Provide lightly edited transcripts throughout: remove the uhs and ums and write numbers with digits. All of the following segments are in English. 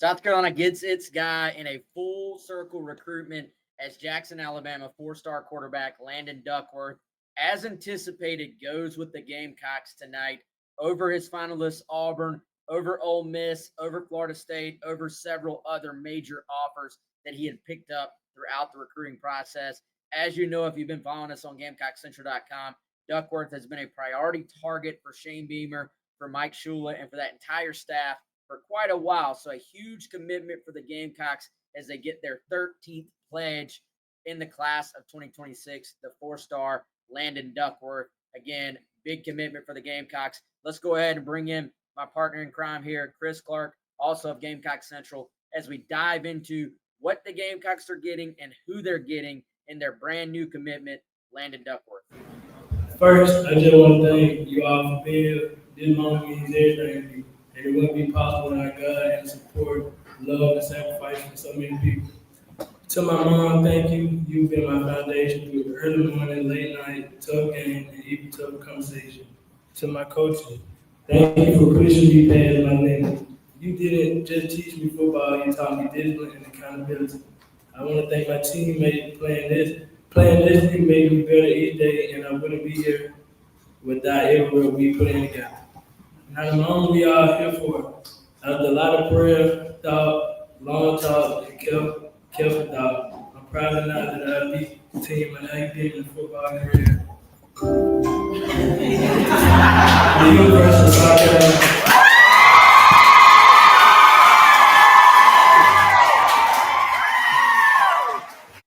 South Carolina gets its guy in a full circle recruitment as Jackson, Alabama, 4-star quarterback Landon Duckworth, as anticipated, goes with the Gamecocks tonight over his finalists Auburn, over Ole Miss, over Florida State, over several other major offers that he had picked up throughout the recruiting process. As you know, if you've been following us on GamecockCentral.com, Duckworth has been a priority target for Shane Beamer, for Mike Shula, and for that entire staff for quite a while. So a huge commitment for the Gamecocks as they get their 13th pledge in the class of 2026, the 4-star Landon Duckworth. Again, big commitment for the Gamecocks. Let's go ahead and bring in my partner in crime here, Chris Clark, also of Gamecock Central, as we dive into what the Gamecocks are getting and who they're getting in their brand new commitment, Landon Duckworth. First, I just want to thank you all for being here. This moment means everything to me. And it wouldn't be possible without God and support, love, and sacrifice from so many people. To my mom, thank you. You've been my foundation through the early morning, late night, tough game, and even tough conversation. To my coaches, thank you for pushing me past my limits. You didn't just teach me football, you taught me discipline and accountability. I want to thank my teammates playing this league made me better each day, and I wouldn't be here without every work we put in together. Now, the moment we all here for, after a lot of prayer, thought, long talk, and careful thought, I'm proud of now that I beat the team and I did in football career. The University of South Carolina.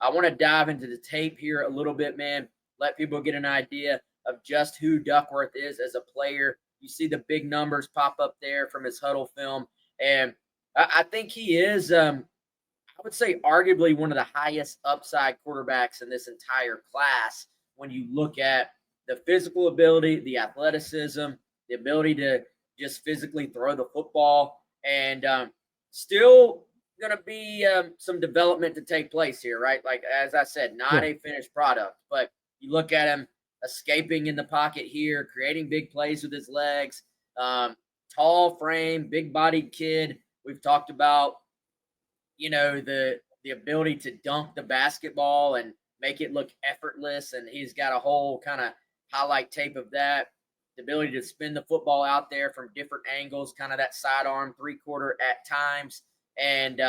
I want to dive into the tape here a little bit, man. Let people get an idea of just who Duckworth is as a player. You see the big numbers pop up there from his huddle film. And I think he is, I would say, arguably one of the highest upside quarterbacks in this entire class when you look at the physical ability, the athleticism, the ability to just physically throw the football, and still going to be some development to take place here, right? Like, as I said, not a finished product, but you look at him escaping in the pocket here, creating big plays with his legs, tall frame, big-bodied kid. We've talked about, you know, the ability to dunk the basketball and make it look effortless, and he's got a whole kind of highlight tape of that. The ability to spin the football out there from different angles, kind of that sidearm, three-quarter at times, and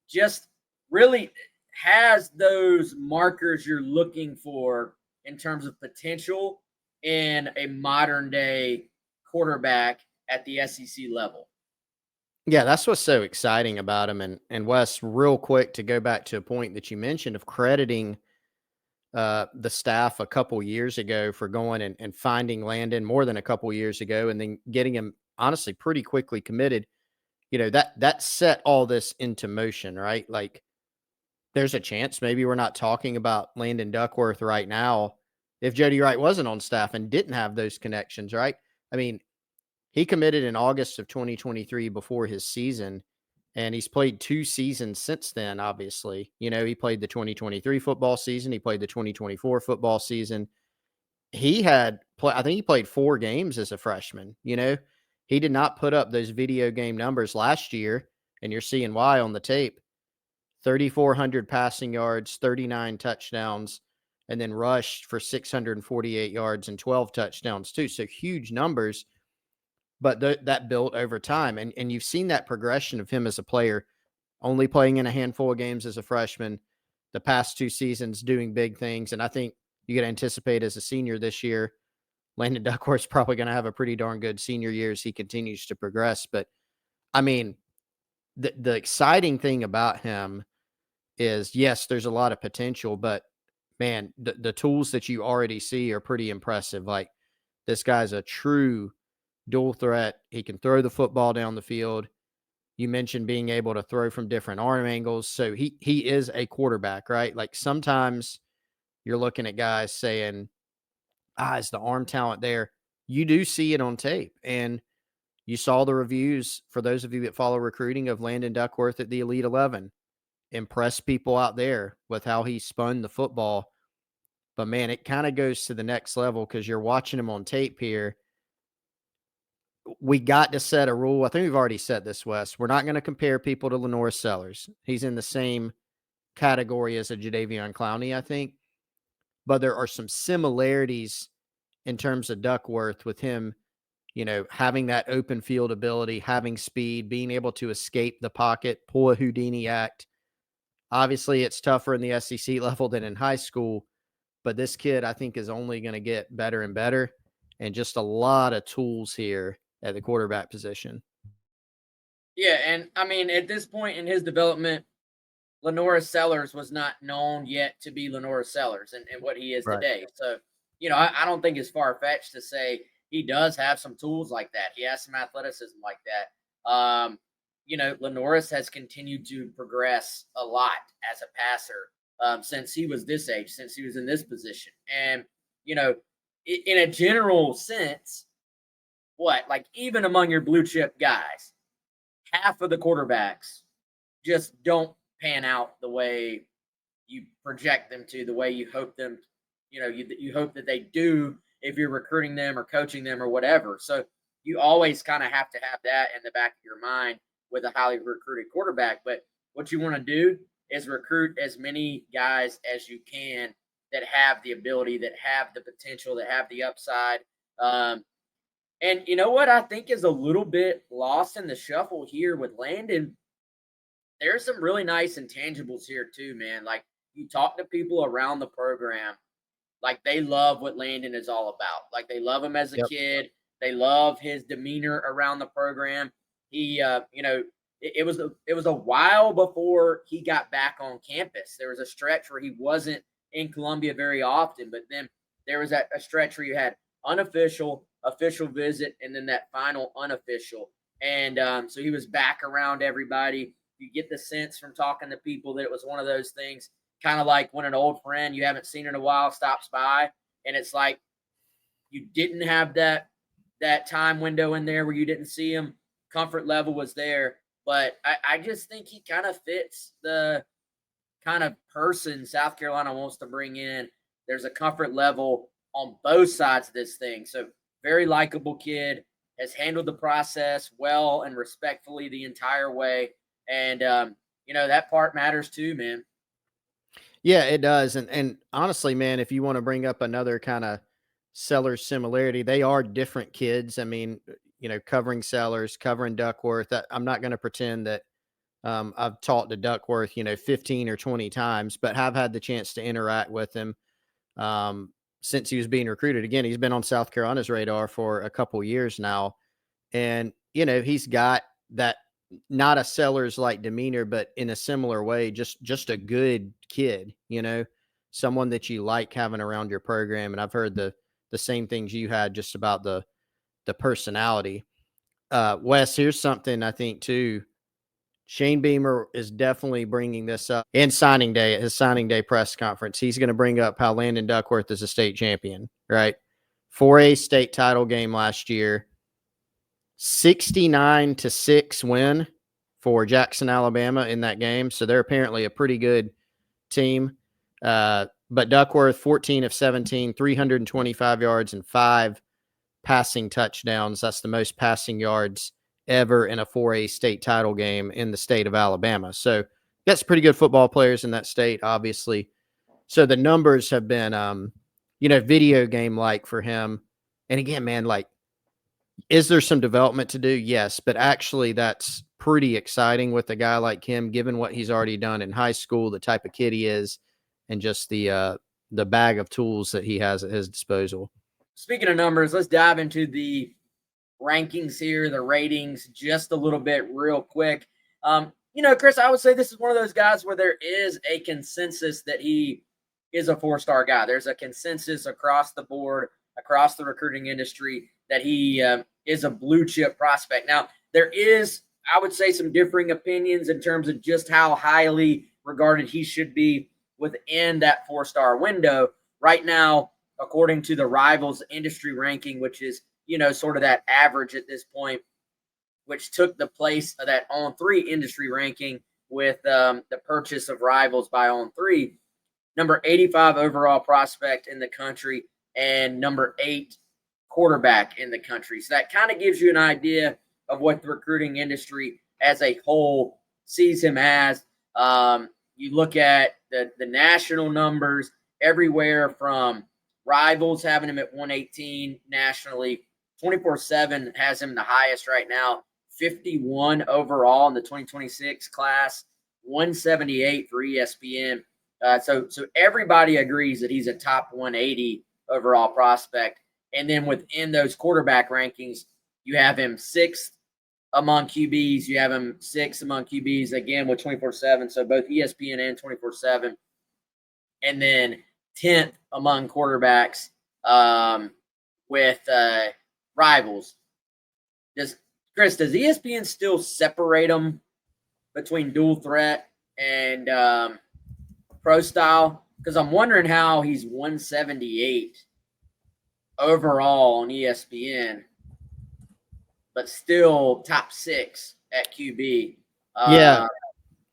just really has those markers you're looking for in terms of potential in a modern-day quarterback at the SEC level. Yeah, that's what's so exciting about him. And Wes, real quick, to go back to a point that you mentioned of crediting the staff a couple years ago for going and finding Landon more than a couple years ago and then getting him, honestly, pretty quickly committed. You know, that set all this into motion, right? Like, there's a chance maybe we're not talking about Landon Duckworth right now if Jody Wright wasn't on staff and didn't have those connections, right? I mean, he committed in August of 2023 before his season, and he's played 2 seasons since then, obviously. You know, he played the 2023 football season. He played the 2024 football season. I think he played 4 games as a freshman. You know, he did not put up those video game numbers last year, and you're seeing why on the tape. 3,400 passing yards, 39 touchdowns, and then rushed for 648 yards and 12 touchdowns too. So huge numbers, but that built over time. And you've seen that progression of him as a player, only playing in a handful of games as a freshman, the past 2 seasons doing big things. And I think you could anticipate as a senior this year, Landon Duckworth's probably going to have a pretty darn good senior year as he continues to progress. But I mean, the exciting thing about him is, yes, there's a lot of potential, but man, the tools that you already see are pretty impressive. Like, this guy's a true dual threat. He can throw the football down the field. You mentioned being able to throw from different arm angles. So he is a quarterback, right? Like, sometimes you're looking at guys saying, is the arm talent there? You do see it on tape. And you saw the reviews, for those of you that follow recruiting, of Landon Duckworth at the Elite 11. Impress people out there with how he spun the football. But man, it kind of goes to the next level because you're watching him on tape here. we got to set a rule. I think we've already said this, Wes. We're not going to compare people to Lenore Sellers. He's in the same category as a Jadeveon Clowney, I think. But there are some similarities in terms of Duckworth with him, having that open field ability, having speed, being able to escape the pocket, pull a Houdini act. Obviously, it's tougher in the SEC level than in high school, but this kid, I think, is only going to get better and better, and just a lot of tools here at the quarterback position. Yeah, and I mean, at this point in his development, Lenora Sellers was not known yet to be Lenora Sellers and what he is Right. today. So, I don't think it's far-fetched to say he does have some tools like that. He has some athleticism like that. Lenoris has continued to progress a lot as a passer since he was this age, since he was in this position. And, in a general sense, even among your blue chip guys, half of the quarterbacks just don't pan out the way you project them to, the way you hope them, you hope that they do if you're recruiting them or coaching them or whatever. So you always kind of have to have that in the back of your mind with a highly recruited quarterback. But what you want to do is recruit as many guys as you can that have the ability, that have the potential, that have the upside. And you know what I think is a little bit lost in the shuffle here with Landon? There's some really nice intangibles here too, man. Like, you talk to people around the program, like they love what Landon is all about. Like, they love him as a kid. They love his demeanor around the program. He, it was a while before he got back on campus. There was a stretch where he wasn't in Columbia very often, but then there was a stretch where you had unofficial, official visit, and then that final unofficial. And so he was back around everybody. You get the sense from talking to people that it was one of those things, kind of like when an old friend you haven't seen in a while stops by, and it's like you didn't have that time window in there where you didn't see him. Comfort level was there, but I just think he kind of fits the kind of person South Carolina wants to bring in. There's a comfort level on both sides of this thing. So very likable kid, has handled the process well and respectfully the entire way. And, that part matters too, man. Yeah, it does. And honestly, man, if you want to bring up another kind of Sellers similarity, they are different kids. I mean, covering Sellers, covering Duckworth. I'm not going to pretend that I've talked to Duckworth, 15 or 20 times, but have had the chance to interact with him since he was being recruited. Again, he's been on South Carolina's radar for a couple years now. And, he's got that, not a Sellers like demeanor, but in a similar way, just a good kid, someone that you like having around your program. And I've heard the same things you had just about the personality. Wes, here's something I think too. Shane Beamer is definitely bringing this up in signing day, at his signing day press conference. He's going to bring up how Landon Duckworth is a state champion, right? 4A state title game last year, 69-6 win for Jackson, Alabama in that game. So they're apparently a pretty good team. But Duckworth, 14 of 17, 325 yards and 5 passing touchdowns. That's the most passing yards ever in a 4A state title game in the state of Alabama. So got some pretty good football players in that state, obviously. So the numbers have been, video game like for him. And again, man, like, is there some development to do? Yes, but actually that's pretty exciting with a guy like him, given what he's already done in high school, the type of kid he is, and just the bag of tools that he has at his disposal. Speaking of numbers, let's dive into the rankings here, the ratings, just a little bit real quick. Chris, I would say this is one of those guys where there is a consensus that he is a 4-star guy. There's a consensus across the board, across the recruiting industry, that he is a blue chip prospect. Now, there is, I would say, some differing opinions in terms of just how highly regarded he should be within that 4-star window. Right now, according to the Rivals industry ranking, which is, sort of that average at this point, which took the place of that On3 industry ranking with the purchase of Rivals by On3, number 85 overall prospect in the country and number 8 quarterback in the country. So that kind of gives you an idea of what the recruiting industry as a whole sees him as. You look at the national numbers everywhere from Rivals having him at 118 nationally. 24/7 has him the highest right now, 51 overall in the 2026 class, 178 for ESPN. So everybody agrees that he's a top 180 overall prospect. And then within those quarterback rankings, you have him sixth among QBs. You have him sixth among QBs, again, with 24/7. So both ESPN and 24/7. And then 10th among quarterbacks with Rivals. Does ESPN still separate them between dual threat and pro style? Because I'm wondering how he's 178 overall on ESPN, but still top 6 at QB. Yeah,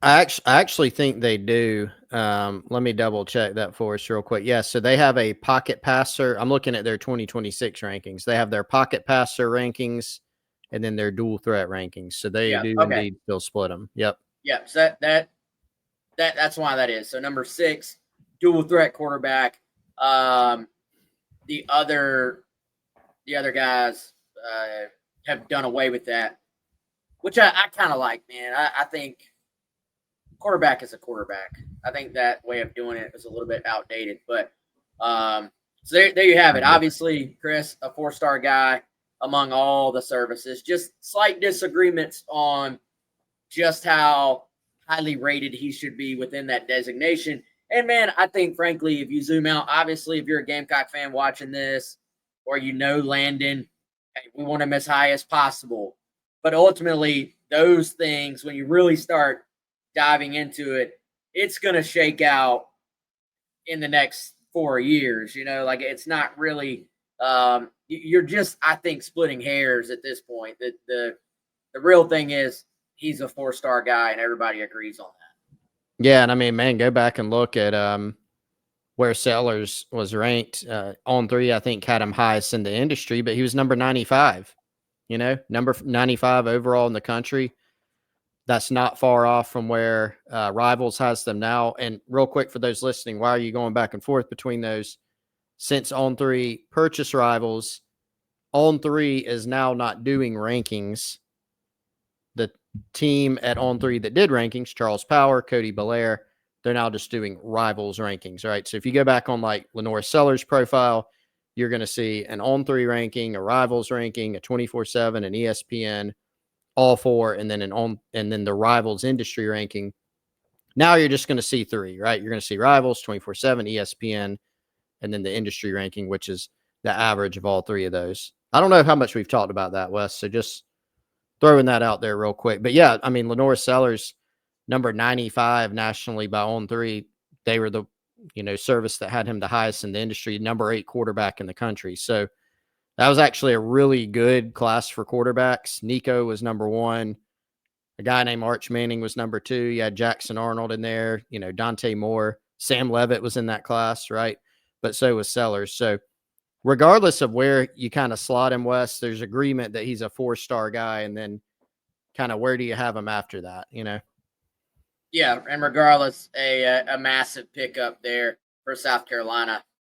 I actually think they do. Let me double check that for us real quick. Yeah, so they have a pocket passer. I'm looking at their 2026 rankings. They have their pocket passer rankings and then their dual threat rankings. So they do indeed still split them. Yep. Yep. So that's why that is. So number 6, dual threat quarterback. The other guys have done away with that, which I kind of like, man. I think quarterback is a quarterback. I think that way of doing it is a little bit outdated, but so there you have it. Obviously, Chris, a 4-star guy among all the services. Just slight disagreements on just how highly rated he should be within that designation. And man, I think frankly, if you zoom out, obviously, if you're a Gamecock fan watching this, or you know Landon, hey, we want him as high as possible. But ultimately, those things, when you really start diving into it, it's going to shake out in the next 4 years. Like it's not really you're just, I think, splitting hairs at this point. The real thing is he's a 4-star guy, and everybody agrees on that. Yeah, and I mean, man, go back and look at where Sellers was ranked. On 3, I think, had him highest in the industry, but he was number 95. Number 95 overall in the country. That's not far off from where Rivals has them now. And real quick for those listening, why are you going back and forth between those? Since On 3 purchased Rivals, On 3 is now not doing rankings. The team at On 3 that did rankings, Charles Power, Cody Belair, they're now just doing Rivals rankings, right? So if you go back on like Lenore Sellers' profile, you're going to see an On 3 ranking, a Rivals ranking, a 24/7, an ESPN, all 4, and then the Rivals industry ranking. Now you're just going to see 3, right? You're going to see Rivals, 24/7, ESPN, and then the industry ranking, which is the average of all 3 of those. I don't know how much we've talked about that, Wes, so just throwing that out there real quick. But yeah, I mean, Lenore Sellers, number 95 nationally by On 3, they were the service that had him the highest in the industry, number 8 quarterback in the country. So that was actually a really good class for quarterbacks. Nico was number 1. A guy named Arch Manning was number 2. You had Jackson Arnold in there, Dante Moore. Sam Levitt was in that class, right? But so was Sellers. So regardless of where you kind of slot him, Wes, there's agreement that he's a 4-star guy. And then kind of where do you have him after that, Yeah, and regardless, a massive pickup there for South Carolina.